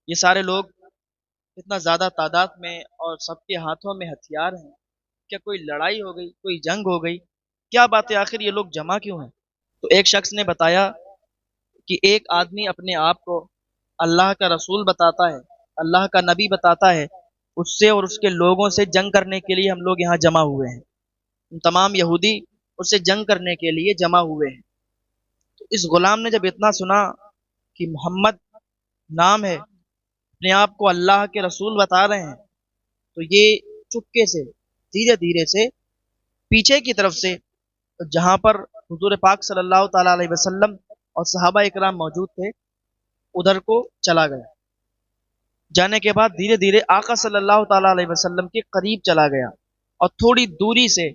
یہ سارے لوگ اتنا زیادہ تعداد میں اور سب کے ہاتھوں میں ہتھیار ہیں، کیا کوئی لڑائی ہو گئی، کوئی جنگ ہو گئی؟ کیا بات ہے، آخر یہ لوگ جمع کیوں ہیں؟ تو ایک شخص نے بتایا کہ ایک آدمی اپنے آپ کو اللہ کا رسول بتاتا ہے، اللہ کا نبی بتاتا ہے، اس سے اور اس کے لوگوں سے جنگ کرنے کے لیے ہم لوگ یہاں جمع ہوئے ہیں۔ تمام یہودی اس سے جنگ کرنے کے لیے جمع ہوئے ہیں۔ تو اس غلام نے جب اتنا سنا کہ محمد نام ہے، اپنے آپ کو اللہ کے رسول بتا رہے ہیں، تو یہ چپکے سے دھیرے دھیرے سے پیچھے کی طرف سے، جہاں پر حضور پاک صلی اللہ تعالی علیہ وسلم اور صحابہ اکرام موجود تھے، ادھر کو چلا گیا۔ جانے کے بعد دھیرے دھیرے آقا صلی اللہ تعالی علیہ وسلم کے قریب چلا گیا، اور تھوڑی دوری سے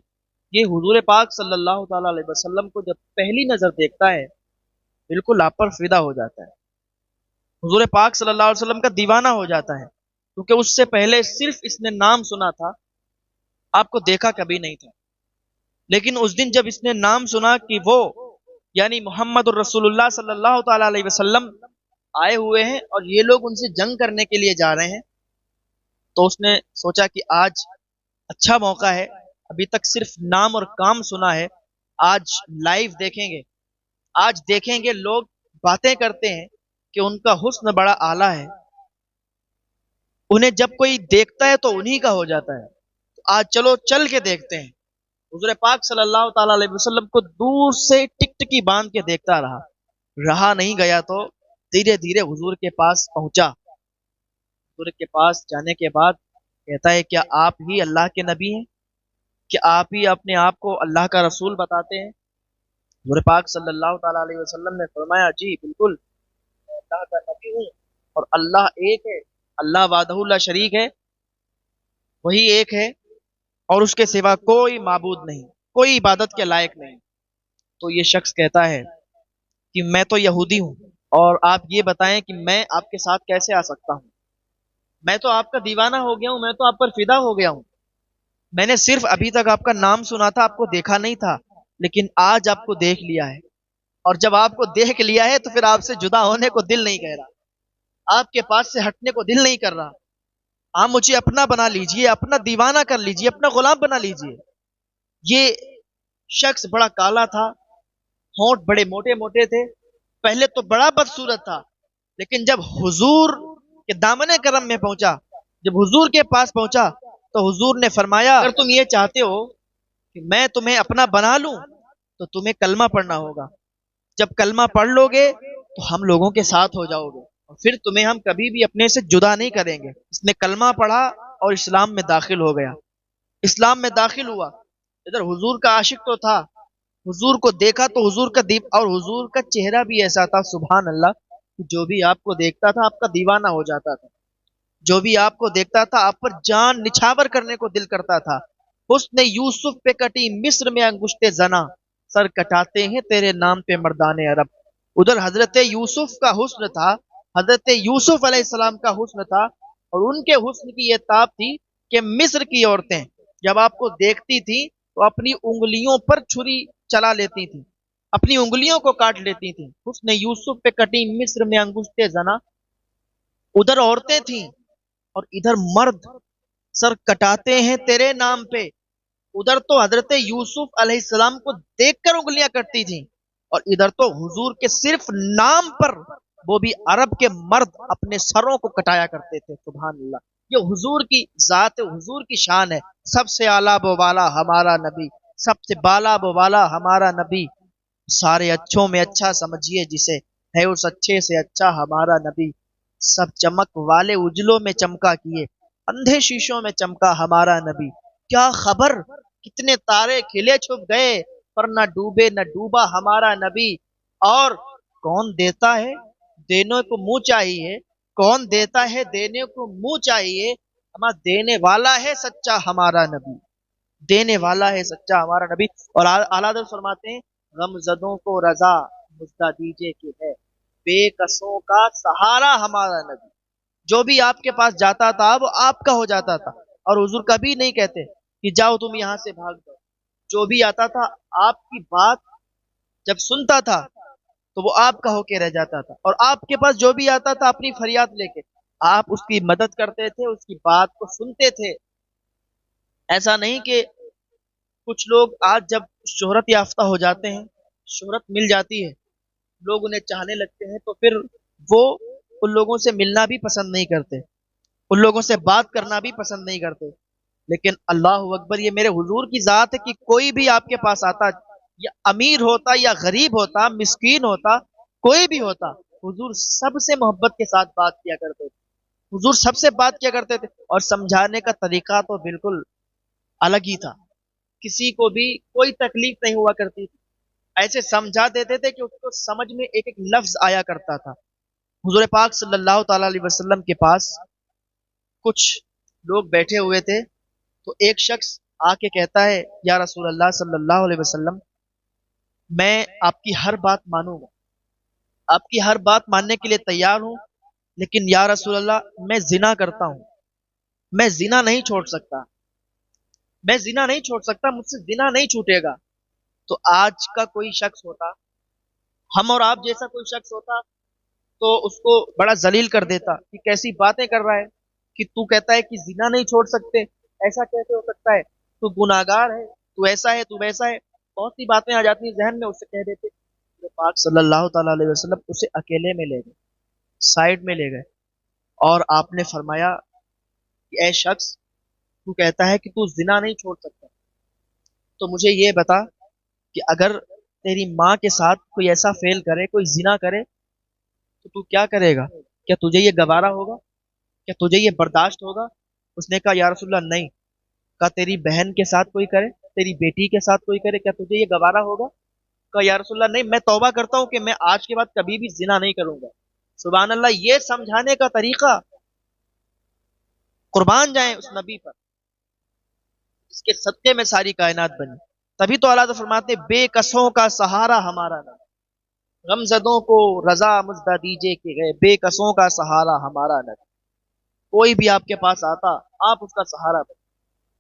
یہ حضور پاک صلی اللہ تعالی علیہ وسلم کو جب پہلی نظر دیکھتا ہے، بالکل آپ پر فدا ہو جاتا ہے، حضور پاک صلی اللہ علیہ وسلم کا دیوانہ ہو جاتا ہے، کیونکہ اس سے پہلے صرف اس نے نام سنا تھا، آپ کو دیکھا کبھی نہیں تھا۔ لیکن اس دن جب اس نے نام سنا کہ وہ یعنی محمد الرسول اللہ صلی اللہ تعالی علیہ وسلم آئے ہوئے ہیں اور یہ لوگ ان سے جنگ کرنے کے لیے جا رہے ہیں، تو اس نے سوچا کہ آج اچھا موقع ہے، ابھی تک صرف نام اور کام سنا ہے، آج لائیو دیکھیں گے، آج دیکھیں گے لوگ باتیں کرتے ہیں کہ ان کا حسن بڑا اعلیٰ ہے، انہیں جب کوئی دیکھتا ہے تو انہی کا ہو جاتا ہے، تو آج چلو چل کے دیکھتے ہیں۔ حضور پاک صلی اللہ تعالی علیہ وسلم کو دور سے ٹک ٹکی باندھ کے دیکھتا رہا نہیں گیا، تو دھیرے دھیرے حضور کے پاس پہنچا۔ حضور کے پاس جانے کے بعد کہتا ہے، کیا آپ ہی اللہ کے نبی ہیں؟ کہ آپ ہی اپنے آپ کو اللہ کا رسول بتاتے ہیں؟ حضور پاک صلی اللہ تعالی علیہ وسلم نے فرمایا، جی بالکل، میں اللہ کا نبی ہوں، اور اللہ ایک ہے، اللہ وحدہ لا شریک ہے، وہی ایک ہے، اور اس کے سوا کوئی معبود نہیں، کوئی عبادت کے لائق نہیں۔ تو یہ شخص کہتا ہے کہ میں تو یہودی ہوں، اور آپ یہ بتائیں کہ میں آپ کے ساتھ کیسے آ سکتا ہوں؟ میں تو آپ کا دیوانہ ہو گیا ہوں، میں تو آپ پر فدا ہو گیا ہوں، میں نے صرف ابھی تک آپ کا نام سنا تھا، آپ کو دیکھا نہیں تھا، لیکن آج آپ کو دیکھ لیا ہے، اور جب آپ کو دیکھ لیا ہے تو پھر آپ سے جدا ہونے کو دل نہیں کہہ رہا، آپ کے پاس سے ہٹنے کو دل نہیں کر رہا، آپ مجھے اپنا بنا لیجئے، اپنا دیوانہ کر لیجئے، اپنا غلام بنا لیجئے۔ یہ شخص بڑا کالا تھا، ہونٹ بڑے موٹے موٹے تھے، پہلے تو بڑا بدصورت تھا، لیکن جب حضور کے دامن کرم میں پہنچا، جب حضور کے پاس پہنچا، تو حضور نے فرمایا، اگر تم یہ چاہتے ہو کہ میں تمہیں اپنا بنا لوں تو تمہیں کلمہ پڑھنا ہوگا، جب کلمہ پڑھ لو گے تو ہم لوگوں کے ساتھ ہو جاؤ گے، اور پھر تمہیں ہم کبھی بھی اپنے سے جدا نہیں کریں گے۔ اس نے کلمہ پڑھا اور اسلام میں داخل ہو گیا، اسلام میں داخل ہوا۔ ادھر حضور کا عاشق تو تھا، حضور کو دیکھا تو حضور کا اور حضور کا چہرہ بھی ایسا تھا، سبحان اللہ، کہ جو بھی آپ کو دیکھتا تھا آپ کا دیوانہ ہو جاتا تھا، جو بھی آپ کو دیکھتا تھا آپ پر جان نچھاور کرنے کو دل کرتا تھا۔ حسن یوسف پہ کٹی مصر میں انگشت زنا، سر کٹاتے ہیں تیرے نام پہ مردان عرب۔ ادھر حضرت یوسف کا حسن تھا، حضرت یوسف علیہ السلام کا حسن تھا، اور ان کے حسن کی یہ تاب تھی کہ مصر کی عورتیں جب آپ کو دیکھتی تھی تو اپنی انگلیوں پر چھری چلا لیتی تھی، اپنی انگلیوں کو کاٹ لیتی تھی۔ حسن یوسف پہ کٹی مصر میں انگشت زنا، ادھر عورتیں تھیں اور ادھر مرد سر کٹاتے ہیں تیرے نام پہ۔ ادھر تو حضرت یوسف علیہ السلام کو دیکھ کر انگلیاں کٹتی تھیں، اور ادھر تو حضور کے صرف نام پر وہ بھی عرب کے مرد اپنے سروں کو کٹایا کرتے تھے، سبحان اللہ۔ یہ حضور کی ذات، حضور کی شان ہے، سب سے اعلیٰ و بالا ہمارا نبی، سب سے بالا و بالا ہمارا نبی، سارے اچھوں میں اچھا سمجھیے جسے، ہے اس اچھے سے اچھا ہمارا نبی، سب چمک والے اجلوں میں چمکا کیے، اندھے شیشوں میں چمکا ہمارا نبی۔ کیا خبر کتنے تارے کھلے چھپ گئے، پر نہ ڈوبے نہ ڈوبا ہمارا نبی۔ اور کون دیتا ہے دینے کو منہ چاہیے، کون دیتا ہے دینے کو منہ چاہیے، ہمارا دینے والا ہے سچا ہمارا نبی، دینے والا ہے سچا ہمارا نبی۔ اور اعلیٰ حضرت فرماتے ہیں، غم زدوں کو رضا مژدہ دیجیے کہ ہے بے کسوں کا سہارا ہمارا نبی۔ جو بھی آپ کے پاس جاتا تھا وہ آپ کا ہو جاتا تھا، اور حضور کبھی نہیں کہتے کہ جاؤ تم یہاں سے بھاگ جاؤ، جو بھی آتا تھا آپ کی بات جب سنتا تھا تو وہ آپ کا ہو کے رہ جاتا تھا، اور آپ کے پاس جو بھی آتا تھا اپنی فریاد لے کے آپ اس کی مدد کرتے تھے، اس کی بات کو سنتے تھے۔ ایسا نہیں کہ کچھ لوگ آج جب شہرت یافتہ ہو جاتے ہیں، شہرت مل جاتی ہے، لوگ انہیں چاہنے لگتے ہیں، تو پھر وہ ان لوگوں سے ملنا بھی پسند نہیں کرتے، ان لوگوں سے بات کرنا بھی پسند نہیں کرتے۔ لیکن اللہ اکبر، یہ میرے حضور کی ذات ہے کہ کوئی بھی آپ کے پاس آتا، یا امیر ہوتا یا غریب ہوتا، مسکین ہوتا، کوئی بھی ہوتا، حضور سب سے محبت کے ساتھ بات کیا کرتے تھے، حضور سب سے بات کیا کرتے تھے، اور سمجھانے کا طریقہ تو بالکل الگ ہی تھا۔ کسی کو بھی کوئی تکلیف نہیں ہوا کرتی تھی، ایسے سمجھا دیتے تھے کہ اس کو سمجھ میں ایک ایک لفظ آیا کرتا تھا۔ حضور پاک صلی اللہ تعالی علیہ وسلم کے پاس کچھ لوگ بیٹھے ہوئے تھے، تو ایک شخص آ کے کہتا ہے، یا رسول اللہ صلی اللہ علیہ وسلم، میں آپ کی ہر بات مانوں گا، آپ کی ہر بات ماننے کے لیے تیار ہوں، لیکن یا رسول اللہ میں زنا کرتا ہوں، میں زنا نہیں چھوڑ سکتا، میں زنا نہیں چھوڑ سکتا، مجھ سے زنا نہیں چھوٹے گا۔ تو آج کا کوئی شخص ہوتا، ہم اور آپ جیسا کوئی شخص ہوتا، تو اس کو بڑا ذلیل کر دیتا کہ کیسی باتیں کر رہا ہے، کہ تو کہتا ہے کہ زنا نہیں چھوڑ سکتے، ایسا کیسے ہو سکتا ہے، تو گناہگار ہے، تو ایسا ہے، تو ویسا ہے، بہت سی باتیں آ جاتی ہیں ذہن میں، اس سے کہہ دیتے۔ تو پاک صلی اللہ تعالی علیہ وسلم اسے اکیلے میں لے گئے، سائڈ میں لے گئے، اور آپ نے فرمایا کہ اے شخص، تو کہتا ہے کہ تو زنا نہیں چھوڑ سکتا، تو مجھے یہ بتا کہ اگر تیری ماں کے ساتھ کوئی ایسا فیل کرے، کوئی زنا کرے، تو کیا کرے گا؟ کیا تجھے یہ گوارا ہوگا؟ کیا تجھے یہ برداشت ہوگا؟ اس نے کہا یا رسول اللہ نہیں۔ کہا تیری بہن کے ساتھ کوئی کرے، تیری بیٹی کے ساتھ کوئی کرے، کیا تجھے یہ گوارا ہوگا؟ کہا یا رسول اللہ نہیں، میں توبہ کرتا ہوں کہ میں آج کے بعد کبھی بھی زنا نہیں کروں گا۔ سبحان اللہ، یہ سمجھانے کا طریقہ، قربان جائیں اس نبی پر جس کے صدقے میں ساری کائنات بنی۔ تبھی تو اللہ تعالیٰ فرماتے ہیں، بے کسوں کا سہارا ہمارا نہ، غم زدوں کو رضا مزدہ دیجے کہ گئے، بے کسوں کا سہارا ہمارا نہ۔ کوئی بھی آپ کے پاس آتا، آپ اس کا سہارا بنتے،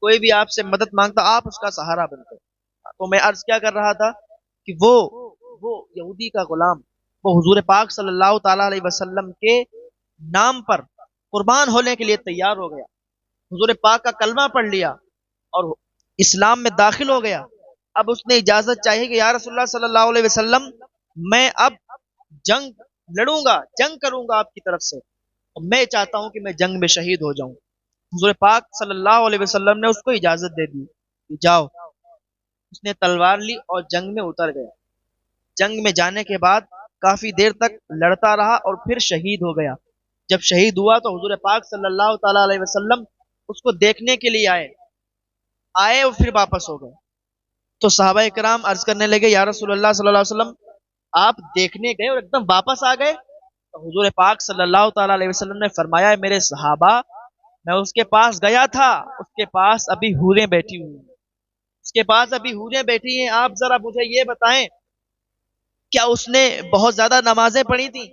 کوئی بھی آپ سے مدد مانگتا، آپ اس کا سہارا بنتے۔ تو میں عرض کیا کر رہا تھا کہ وہ یہودی کا غلام، وہ حضور پاک صلی اللہ تعالی علیہ وسلم کے نام پر قربان ہونے کے لیے تیار ہو گیا، حضور پاک کا کلمہ پڑھ لیا اور اسلام میں داخل ہو گیا۔ اب اس نے اجازت چاہی کہ یا رسول اللہ صلی اللہ علیہ وسلم، میں اب جنگ لڑوں گا، جنگ کروں گا آپ کی طرف سے، اور میں چاہتا ہوں کہ میں جنگ میں شہید ہو جاؤں۔ حضور پاک صلی اللہ علیہ وسلم نے اس کو اجازت دے دی کہ جاؤ۔ اس نے تلوار لی اور جنگ میں اتر گیا۔ جنگ میں جانے کے بعد کافی دیر تک لڑتا رہا اور پھر شہید ہو گیا۔ جب شہید ہوا تو حضور پاک صلی اللہ تعالی علیہ وسلم اس کو دیکھنے کے لیے آئے اور پھر واپس ہو گئے۔ تو صحابہ کرام عرض کرنے لگے، یا رسول اللہ صلی اللہ علیہ وسلم، آپ دیکھنے گئے اور ایک دم واپس آ گئے؟ تو حضور پاک صلی اللہ تعالی علیہ وسلم نے فرمایا، میرے صحابہ، میں اس کے پاس گیا تھا، اس کے پاس ابھی حوریں بیٹھی ہوئی ہیں، اس کے پاس ابھی حوریں بیٹھی ہیں۔ آپ ذرا مجھے یہ بتائیں، کیا اس نے بہت زیادہ نمازیں پڑھی تھی؟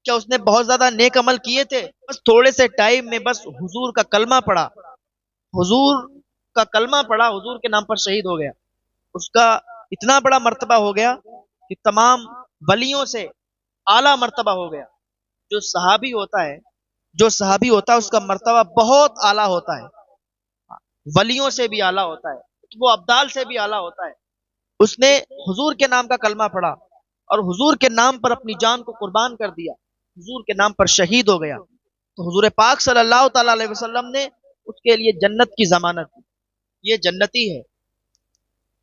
کیا اس نے بہت زیادہ نیک عمل کیے تھے؟ بس تھوڑے سے ٹائم میں بس حضور کا کلمہ پڑھا، حضور کا کلمہ پڑھا، حضور کے نام پر شہید ہو گیا۔ اس کا اتنا بڑا مرتبہ ہو گیا کہ تمام ولیوں سے اعلیٰ مرتبہ ہو گیا۔ جو صحابی ہوتا ہے، جو صحابی ہوتا ہے، اس کا مرتبہ بہت اعلیٰ ہوتا ہے، ولیوں سے بھی اعلیٰ ہوتا ہے، وہ ابدال سے بھی اعلیٰ ہوتا ہے۔ اس نے حضور کے نام کا کلمہ پڑھا اور حضور کے نام پر اپنی جان کو قربان کر دیا، حضور کے نام پر شہید ہو گیا۔ تو حضور پاک صلی اللہ تعالی علیہ وسلم نے اس کے لیے جنت کی ضمانت دی، یہ جنتی ہے۔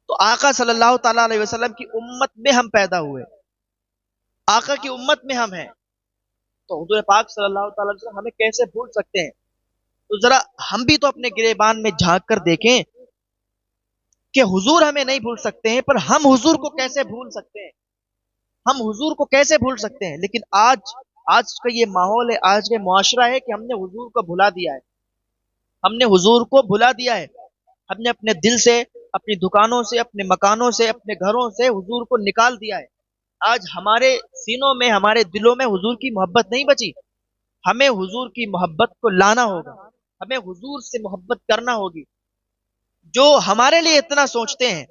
تو آقا صلی اللہ تعالی علیہ وسلم کی امت میں ہم پیدا ہوئے، آقا کی امت میں ہم ہیں، تو حضور پاک صلی اللہ تعالی علیہ وسلم ہمیں کیسے بھول سکتے ہیں؟ تو ذرا ہم بھی تو اپنے گریبان میں جھانک کر دیکھیں کہ حضور ہمیں نہیں بھول سکتے ہیں، پر ہم حضور کو کیسے بھول سکتے ہیں؟ ہم حضور کو کیسے بھول سکتے ہیں؟ لیکن آج کا یہ ماحول ہے، آج کا معاشرہ ہے کہ ہم نے حضور کو بھلا دیا ہے، ہم نے حضور کو بھلا دیا ہے، ہم نے اپنے دل سے، اپنی دکانوں سے، اپنے مکانوں سے، اپنے گھروں سے حضور کو نکال دیا ہے۔ آج ہمارے سینوں میں، ہمارے دلوں میں حضور کی محبت نہیں بچی۔ ہمیں حضور کی محبت کو لانا ہوگا، ہمیں حضور سے محبت کرنا ہوگی۔ جو ہمارے لیے اتنا سوچتے ہیں،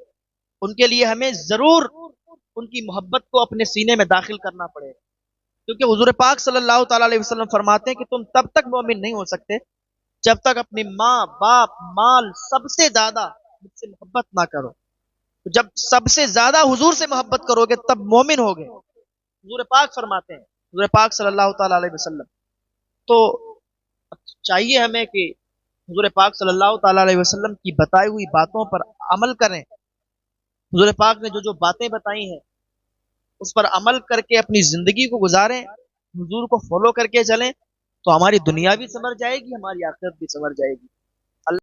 ان کے لیے ہمیں ضرور ان کی محبت کو اپنے سینے میں داخل کرنا پڑے گا، کیونکہ حضور پاک صلی اللہ تعالیٰ علیہ وسلم فرماتے ہیں کہ تم تب تک مومن نہیں ہو سکتے جب تک اپنی ماں باپ مال سب سے زیادہ مجھ سے محبت نہ کرو. جب سب سے زیادہ حضور سے محبت کرو گے تب مومن ہوگے. حضور پاک فرماتے ہیں، حضور پاک صلی اللہ تعالیٰ علیہ وسلم. تو چاہیے ہمیں کہ حضور پاک صلی اللہ تعالیٰ علیہ وسلم کی بتائی ہوئی باتوں پر عمل کریں. حضور پاک نے جو جو باتیں بتائی ہیں اس پر عمل کر کے اپنی زندگی کو گزاریں، حضور کو فالو کر کے چلیں، تو ہماری دنیا بھی سنور جائے گی، ہماری آخرت بھی سنور جائے گی.